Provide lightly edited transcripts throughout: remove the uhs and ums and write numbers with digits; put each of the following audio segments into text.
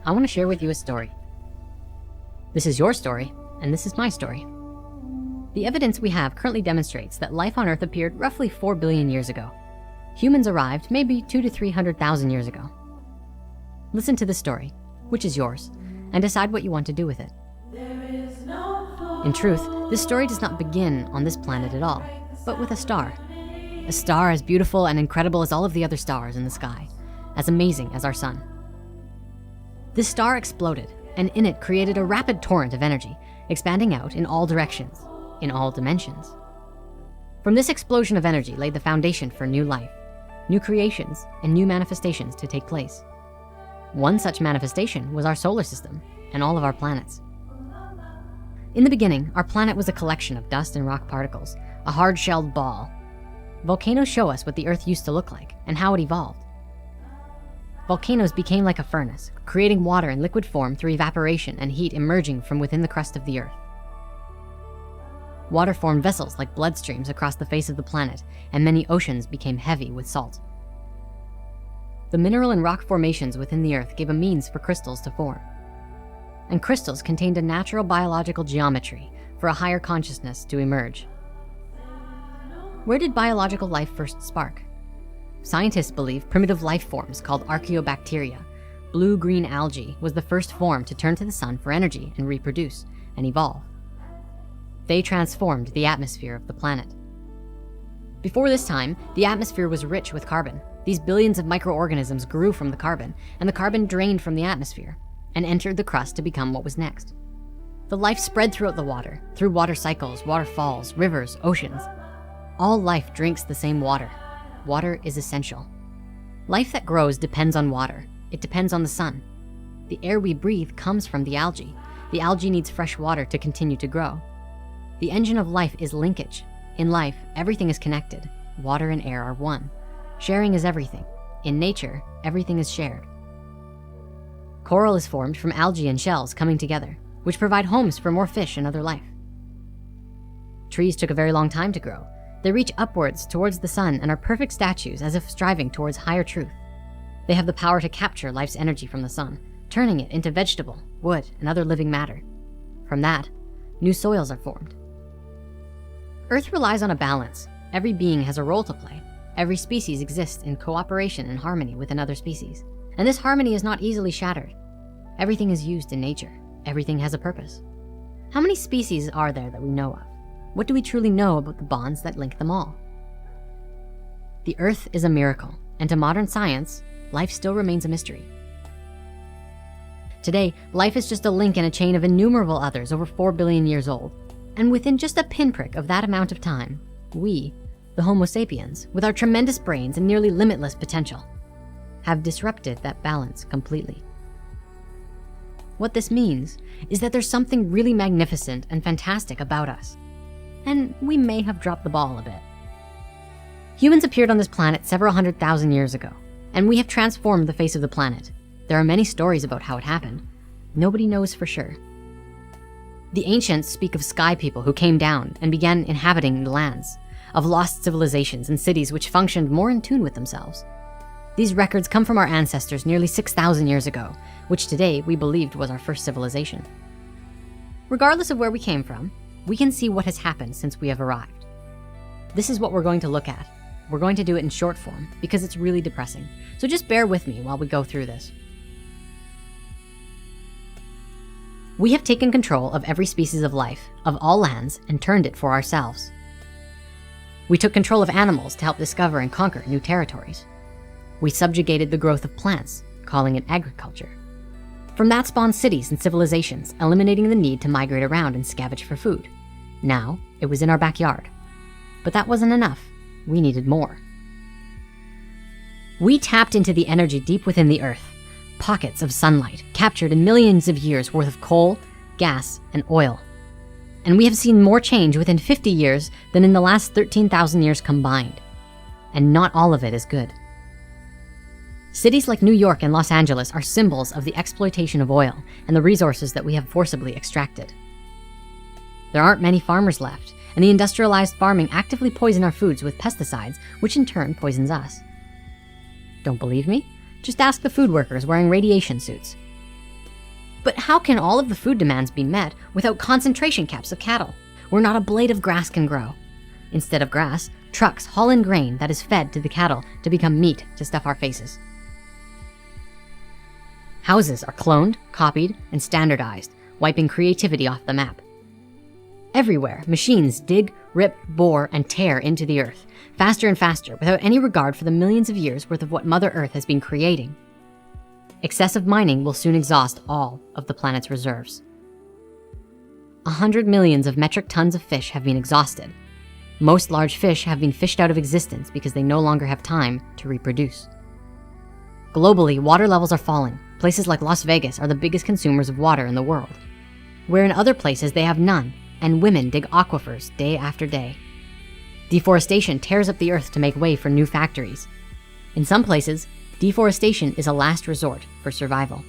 I want to share with you a story. This is your story, and this is my story. The evidence we have currently demonstrates that life on Earth appeared roughly 4 billion years ago. Humans arrived maybe 200 to 300,000 years ago. Listen to the story, which is yours, and decide what you want to do with it. In truth, this story does not begin on this planet at all, but with a star. A star as beautiful and incredible as all of the other stars in the sky, as amazing as our sun. This star exploded, and in it created a rapid torrent of energy, expanding out in all directions, in all dimensions. From this explosion of energy laid the foundation for new life, new creations, and new manifestations to take place. One such manifestation was our solar system and all of our planets. In the beginning, our planet was a collection of dust and rock particles, a hard-shelled ball. Volcanoes show us what the Earth used to look like and how it evolved. Volcanoes became like a furnace, creating water in liquid form through evaporation and heat emerging from within the crust of the Earth. Water formed vessels like bloodstreams across the face of the planet, and many oceans became heavy with salt. The mineral and rock formations within the Earth gave a means for crystals to form. And crystals contained a natural biological geometry for a higher consciousness to emerge. Where did biological life first spark? Scientists believe primitive life forms called archaeobacteria, blue-green algae, was the first form to turn to the sun for energy and reproduce and evolve. They transformed the atmosphere of the planet. Before this time, the atmosphere was rich with carbon. These billions of microorganisms grew from the carbon, and the carbon drained from the atmosphere and entered the crust to become what was next. The life spread throughout the water, through water cycles, waterfalls, rivers, oceans. All life drinks the same water. Water is essential. Life that grows depends on water. It depends on the sun. The air we breathe comes from the algae. The algae needs fresh water to continue to grow. The engine of life is linkage. In life, everything is connected. Water and air are one. Sharing is everything. In nature, everything is shared. Coral is formed from algae and shells coming together, which provide homes for more fish and other life. Trees took a very long time to grow. They reach upwards towards the sun and are perfect statues, as if striving towards higher truth. They have the power to capture life's energy from the sun, turning it into vegetable, wood, and other living matter. From that, new soils are formed. Earth relies on a balance. Every being has a role to play. Every species exists in cooperation and harmony with another species. And this harmony is not easily shattered. Everything is used in nature. Everything has a purpose. How many species are there that we know of? What do we truly know about the bonds that link them all? The Earth is a miracle, and to modern science, life still remains a mystery. Today, life is just a link in a chain of innumerable others over 4 billion years old. And within just a pinprick of that amount of time, we, the Homo sapiens, with our tremendous brains and nearly limitless potential, have disrupted that balance completely. What this means is that there's something really magnificent and fantastic about us, and we may have dropped the ball a bit. Humans appeared on this planet several 100,000 years ago, and we have transformed the face of the planet. There are many stories about how it happened. Nobody knows for sure. The ancients speak of sky people who came down and began inhabiting the lands, of lost civilizations and cities which functioned more in tune with themselves. These records come from our ancestors nearly 6,000 years ago, which today we believed was our first civilization. Regardless of where we came from, we can see what has happened since we have arrived. This is what we're going to look at. We're going to do it in short form because it's really depressing. So just bear with me while we go through this. We have taken control of every species of life, of all lands, and turned it for ourselves. We took control of animals to help discover and conquer new territories. We subjugated the growth of plants, calling it agriculture. From that spawned cities and civilizations, eliminating the need to migrate around and scavenge for food. Now, it was in our backyard. But that wasn't enough. We needed more. We tapped into the energy deep within the Earth, pockets of sunlight captured in millions of years worth of coal, gas, and oil. And we have seen more change within 50 years than in the last 13,000 years combined. And not all of it is good. Cities like New York and Los Angeles are symbols of the exploitation of oil and the resources that we have forcibly extracted. There aren't many farmers left, and the industrialized farming actively poison our foods with pesticides, which in turn poisons us. Don't believe me? Just ask the food workers wearing radiation suits. But how can all of the food demands be met without concentration camps of cattle, where not a blade of grass can grow? Instead of grass, trucks haul in grain that is fed to the cattle to become meat to stuff our faces. Houses are cloned, copied, and standardized, wiping creativity off the map. Everywhere, machines dig, rip, bore, and tear into the earth, faster and faster, without any regard for the millions of years worth of what Mother Earth has been creating. Excessive mining will soon exhaust all of the planet's reserves. 100 millions of metric tons of fish have been exhausted. Most large fish have been fished out of existence because they no longer have time to reproduce. Globally, water levels are falling. Places like Las Vegas are the biggest consumers of water in the world, where in other places they have none, and women dig aquifers day after day. Deforestation tears up the earth to make way for new factories. In some places, deforestation is a last resort for survival.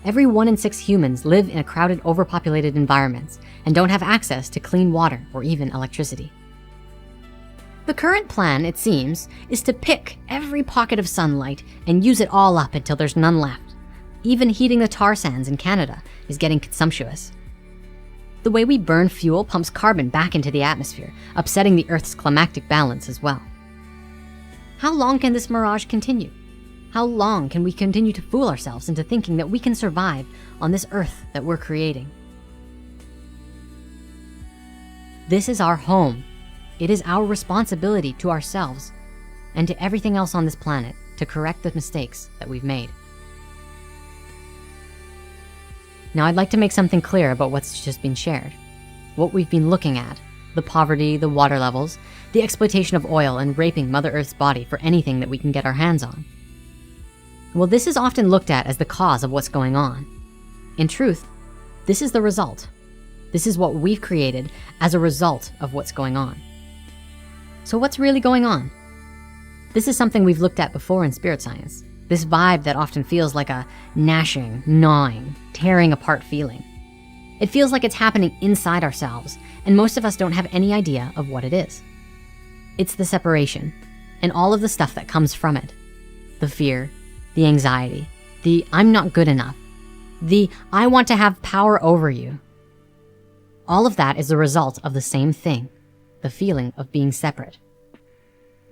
Every 1 in 6 humans live in a crowded, overpopulated environments and don't have access to clean water or even electricity. The current plan, it seems, is to pick every pocket of sunlight and use it all up until there's none left. Even heating the tar sands in Canada is getting consumptuous. The way we burn fuel pumps carbon back into the atmosphere, upsetting the Earth's climatic balance as well. How long can this mirage continue? How long can we continue to fool ourselves into thinking that we can survive on this Earth that we're creating? This is our home. It is our responsibility to ourselves and to everything else on this planet to correct the mistakes that we've made. Now, I'd like to make something clear about what's just been shared. What we've been looking at, the poverty, the water levels, the exploitation of oil, and raping Mother Earth's body for anything that we can get our hands on. Well, this is often looked at as the cause of what's going on. In truth, this is the result. This is what we've created as a result of what's going on. So what's really going on? This is something we've looked at before in spirit science. This vibe that often feels like a gnashing, gnawing, tearing apart feeling. It feels like it's happening inside ourselves, and most of us don't have any idea of what it is. It's the separation, and all of the stuff that comes from it. The fear, the anxiety, the I'm not good enough, the I want to have power over you. All of that is the result of the same thing, the feeling of being separate.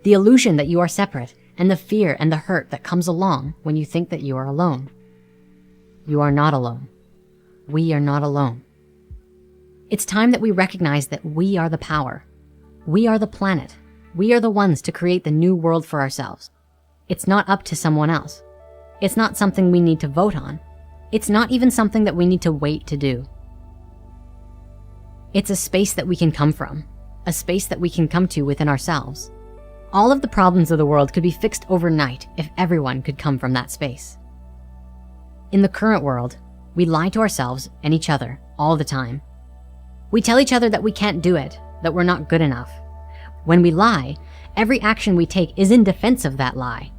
The illusion that you are separate, and the fear and the hurt that comes along when you think that you are alone. You are not alone. We are not alone. It's time that we recognize that we are the power. We are the planet. We are the ones to create the new world for ourselves. It's not up to someone else. It's not something we need to vote on. It's not even something that we need to wait to do. It's a space that we can come from, a space that we can come to within ourselves. All of the problems of the world could be fixed overnight if everyone could come from that space. In the current world, we lie to ourselves and each other all the time. We tell each other that we can't do it, that we're not good enough. When we lie, every action we take is in defense of that lie.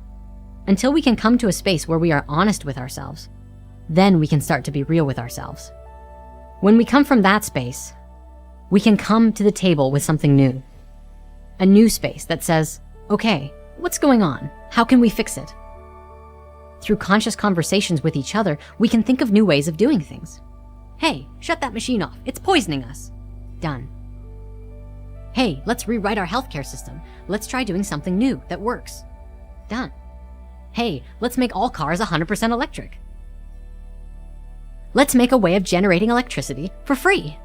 Until we can come to a space where we are honest with ourselves, then we can start to be real with ourselves. When we come from that space, we can come to the table with something new. A new space that says, okay, what's going on? How can we fix it? Through conscious conversations with each other, we can think of new ways of doing things. Hey, shut that machine off. It's poisoning us. Done. Hey, let's rewrite our healthcare system. Let's try doing something new that works. Done. Hey, let's make all cars 100% electric. Let's make a way of generating electricity for free.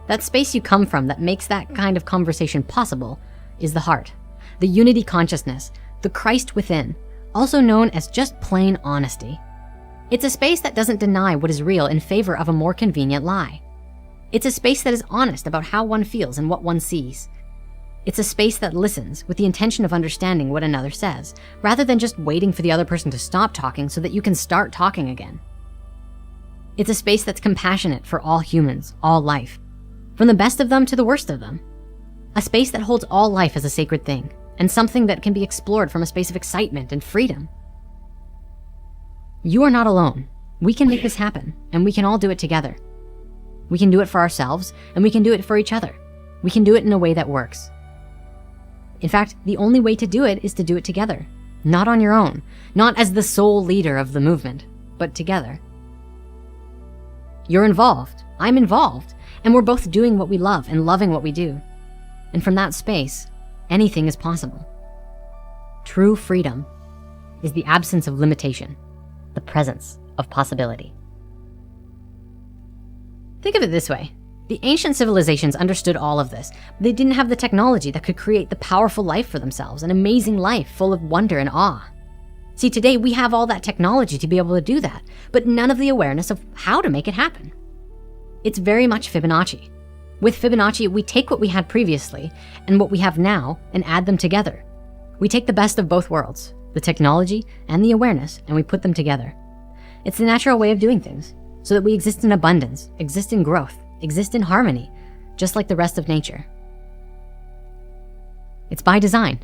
That space you come from that makes that kind of conversation possible is the heart, the unity consciousness, the Christ within, also known as just plain honesty. It's a space that doesn't deny what is real in favor of a more convenient lie. It's a space that is honest about how one feels and what one sees. It's a space that listens with the intention of understanding what another says, rather than just waiting for the other person to stop talking so that you can start talking again. It's a space that's compassionate for all humans, all life, from the best of them to the worst of them. A space that holds all life as a sacred thing, and something that can be explored from a space of excitement and freedom. You are not alone. We can make this happen, and we can all do it together. We can do it for ourselves, and we can do it for each other. We can do it in a way that works. In fact, the only way to do it is to do it together, not on your own, not as the sole leader of the movement, but together. You're involved, I'm involved, and we're both doing what we love and loving what we do. And from that space, anything is possible. True freedom is the absence of limitation, the presence of possibility. Think of it this way. The ancient civilizations understood all of this, but they didn't have the technology that could create the powerful life for themselves, an amazing life full of wonder and awe. See, today we have all that technology to be able to do that, but none of the awareness of how to make it happen. It's very much Fibonacci. With Fibonacci, we take what we had previously and what we have now and add them together. We take the best of both worlds, the technology and the awareness, and we put them together. It's the natural way of doing things, so that we exist in abundance, exist in growth, exist in harmony, just like the rest of nature. It's by design.